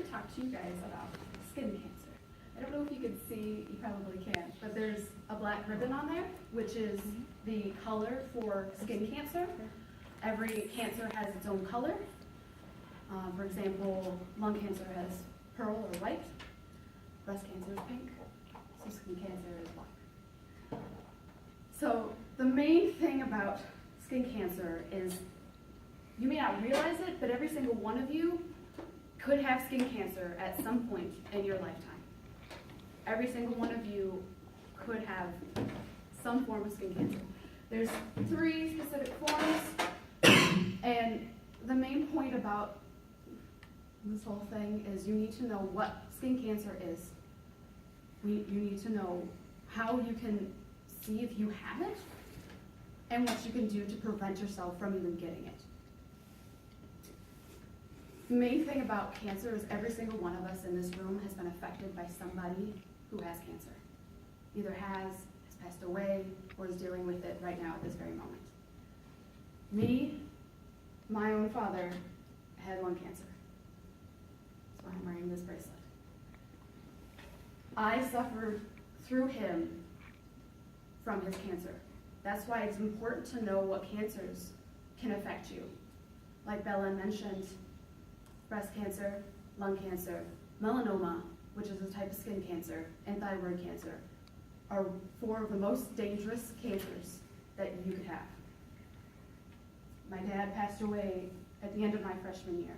to talk to you guys about skin cancer. I don't know if you can see, you probably can't, but there's a black ribbon on there, which is the color for skin cancer. Every cancer has its own color. For example, lung cancer has pearl or white, breast cancer is pink, so skin cancer is black. So the main thing about skin cancer is, you may not realize it, but every single one of you could have skin cancer at some point in your lifetime. Every single one of you could have some form of skin cancer. There's 3 specific forms, and the main point about this whole thing is you need to know what skin cancer is. You need to know how you can see if you have it, and what you can do to prevent yourself from even getting it. The main thing about cancer is every single one of us in this room has been affected by somebody who has cancer. Either has passed away, or is dealing with it right now at this very moment. Me, my own father, had lung cancer. That's why I'm wearing this bracelet. I suffered through him from his cancer. That's why it's important to know what cancers can affect you. Like Bella mentioned, breast cancer, lung cancer, melanoma, which is a type of skin cancer, and thyroid cancer, are 4 of the most dangerous cancers that you could have. My dad passed away at the end of my freshman year.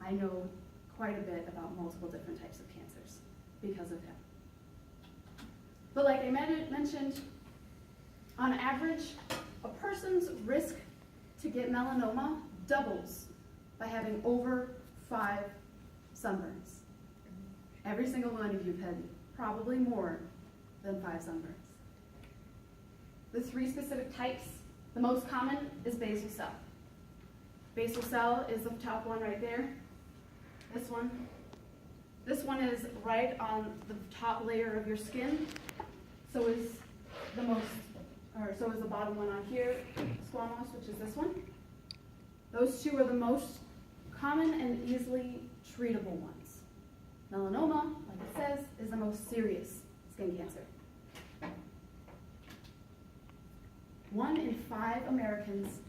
I know quite a bit about multiple different types of cancers because of him. But like I mentioned, on average, a person's risk to get melanoma doubles by having over 5 sunburns. Every single one of you had probably more than 5 sunburns. The 3 specific types, the most common is basal cell. Basal cell is the top one right there. This one. This one is right on the top layer of your skin. So is the bottom one on here, squamous, which is this one. Those 2 are the most common and easily treatable ones. Melanoma, like it says, is the most serious skin cancer. 1 in 5 Americans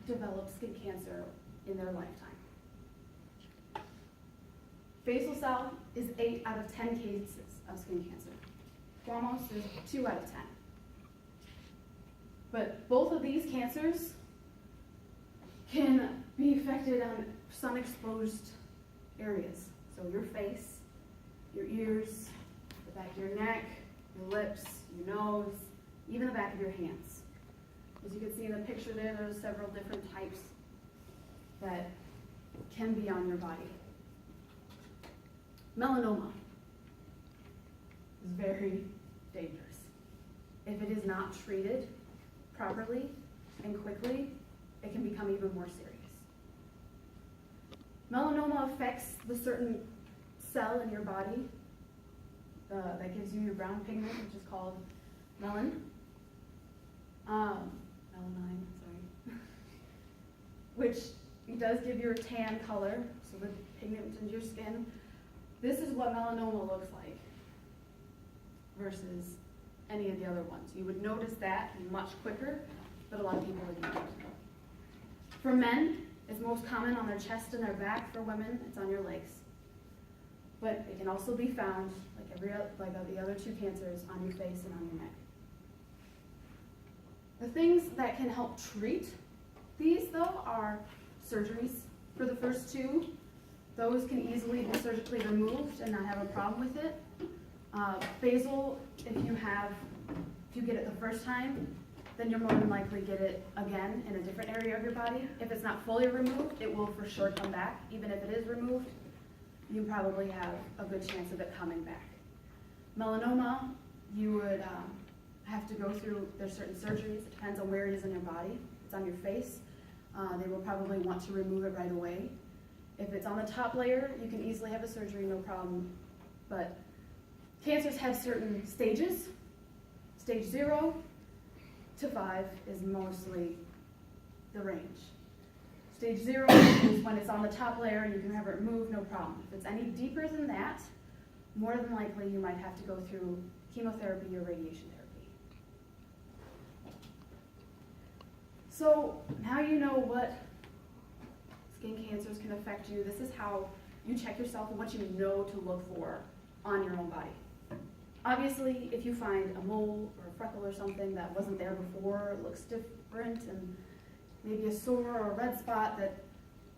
develop skin cancer in their lifetime. Basal cell is 8 out of 10 cases of skin cancer. Squamous is 2 out of 10. But both of these cancers can be affected on sun-exposed areas. So your face, your ears, the back of your neck, your lips, your nose, even the back of your hands. As you can see in the picture there's several different types that can be on your body. Melanoma is very dangerous. If it is not treated properly and quickly, it can become even more serious. Melanoma affects the certain cell in your body that gives you your brown pigment, which is called melanine, which it does give you a tan color, so the pigment in your skin. This is what melanoma looks like versus any of the other ones. You would notice that much quicker, but a lot of people wouldn't. For men, it's most common on their chest and their back. For women, it's on your legs. But it can also be found, like the other 2 cancers, on your face and on your neck. The things that can help treat these, though, are surgeries. For the first 2, those can easily be surgically removed and not have a problem with it. Basal, if you get it the first time, then you'll more than likely get it again in a different area of your body. If it's not fully removed, it will for sure come back. Even if it is removed, you probably have a good chance of it coming back. Melanoma, you would have to go through, there's certain surgeries. It depends on where it is in your body. If it's on your face, they will probably want to remove it right away. If it's on the top layer, you can easily have a surgery, no problem. But cancers have certain stages. Stage 0 to 5 is mostly the range. Stage 0 is when it's on the top layer and you can have it removed, no problem. If it's any deeper than that, more than likely you might have to go through chemotherapy or radiation therapy. So now you know what skin cancers can affect you. This is how you check yourself and what you know to look for on your own body. Obviously, if you find a mole or a freckle or something that wasn't there before, it looks different, and maybe a sore or a red spot that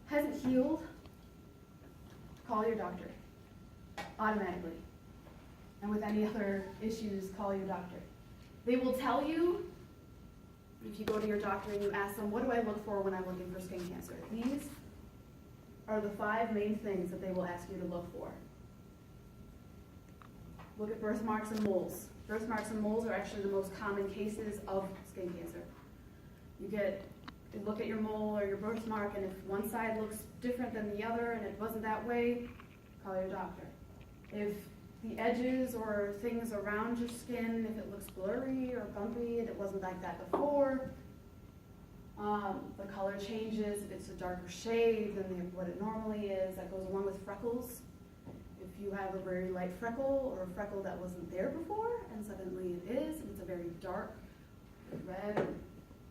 hasn't healed, call your doctor automatically. And with any other issues, call your doctor. They will tell you, if you go to your doctor and you ask them, what do I look for when I'm looking for skin cancer? These are the 5 main things that they will ask you to look for. Look at birthmarks and moles. Birthmarks and moles are actually the most common cases of skin cancer. You look at your mole or your birthmark, and if one side looks different than the other and it wasn't that way, call your doctor. If the edges or things around your skin, if it looks blurry or bumpy and it wasn't like that before, the color changes, if it's a darker shade than what it normally is, that goes along with freckles. If you have a very light freckle or a freckle that wasn't there before and suddenly it is, and it's a very dark red or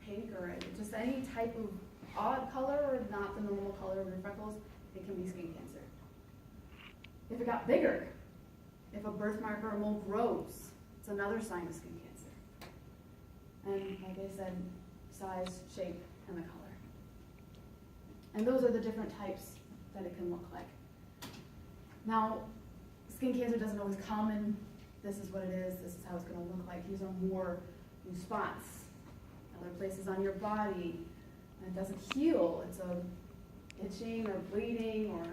pink or just any type of odd color or not the normal color of your freckles, it can be skin cancer. If it got bigger, if a birthmark or a mole grows, it's another sign of skin cancer. And like I said, size, shape, and the color. And those are the different types that it can look like. Now, skin cancer doesn't always come in, this is what it is, this is how it's going to look like. These are more new spots, other places on your body, and it doesn't heal. It's a itching or bleeding or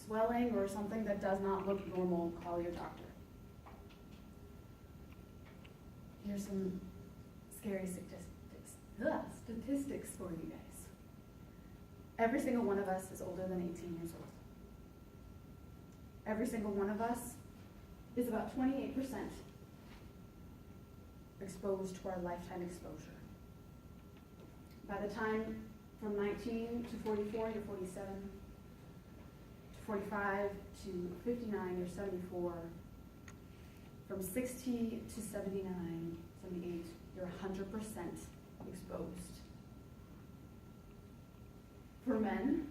swelling or something that does not look normal. Call your doctor. Here's some scary statistics for you guys. Every single one of us is older than 18 years old. Every single one of us is about 28% exposed to our lifetime exposure. By the time from 19 to 44, you're 47, to 45 to 59, you're 74, from 60 to 79, 78, you're 100% exposed. For men,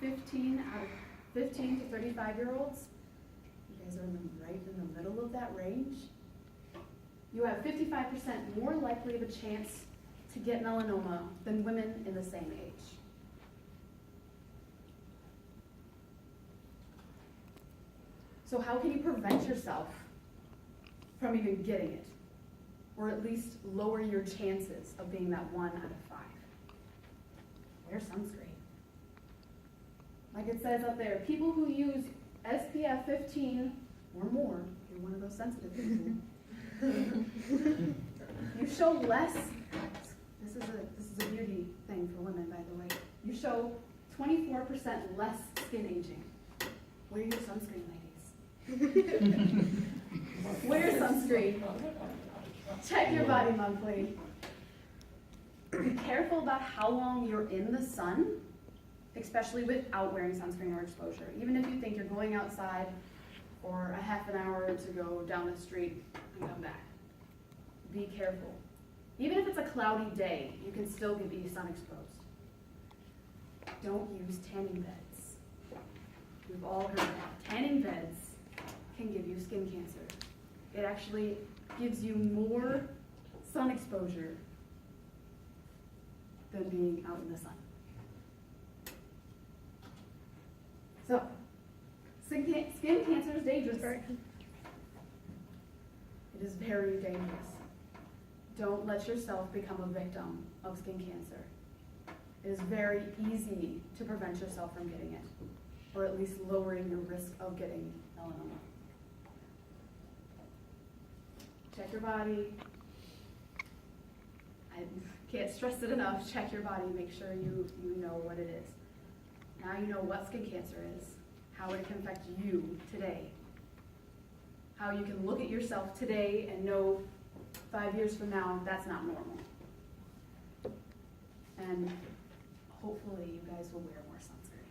15 to 35-year-olds, you guys are right in the middle of that range. You have 55% more likely of a chance to get melanoma than women in the same age. So how can you prevent yourself from even getting it? Or at least lower your chances of being that 1 out of 5? Wear sunscreen. Like it says up there, people who use SPF 15 or more, if you're one of those sensitive people, you show less, this is a beauty thing for women, by the way, you show 24% less skin aging. Wear your sunscreen, ladies. Wear sunscreen. Check your body monthly. Be careful about how long you're in the sun, especially without wearing sunscreen or exposure. Even if you think you're going outside for a half an hour to go down the street and come back. Be careful. Even if it's a cloudy day, you can still be sun exposed. Don't use tanning beds. We've all heard that. Tanning beds can give you skin cancer. It actually gives you more sun exposure than being out in the sun. So, skin cancer is dangerous. It is very dangerous. Don't let yourself become a victim of skin cancer. It is very easy to prevent yourself from getting it, or at least lowering your risk of getting melanoma. Check your body. I can't stress it enough. Check your body. Make sure you know what it is. Now you know what skin cancer is, how it can affect you today, how you can look at yourself today and know 5 years from now that's not normal. And hopefully you guys will wear more sunscreen.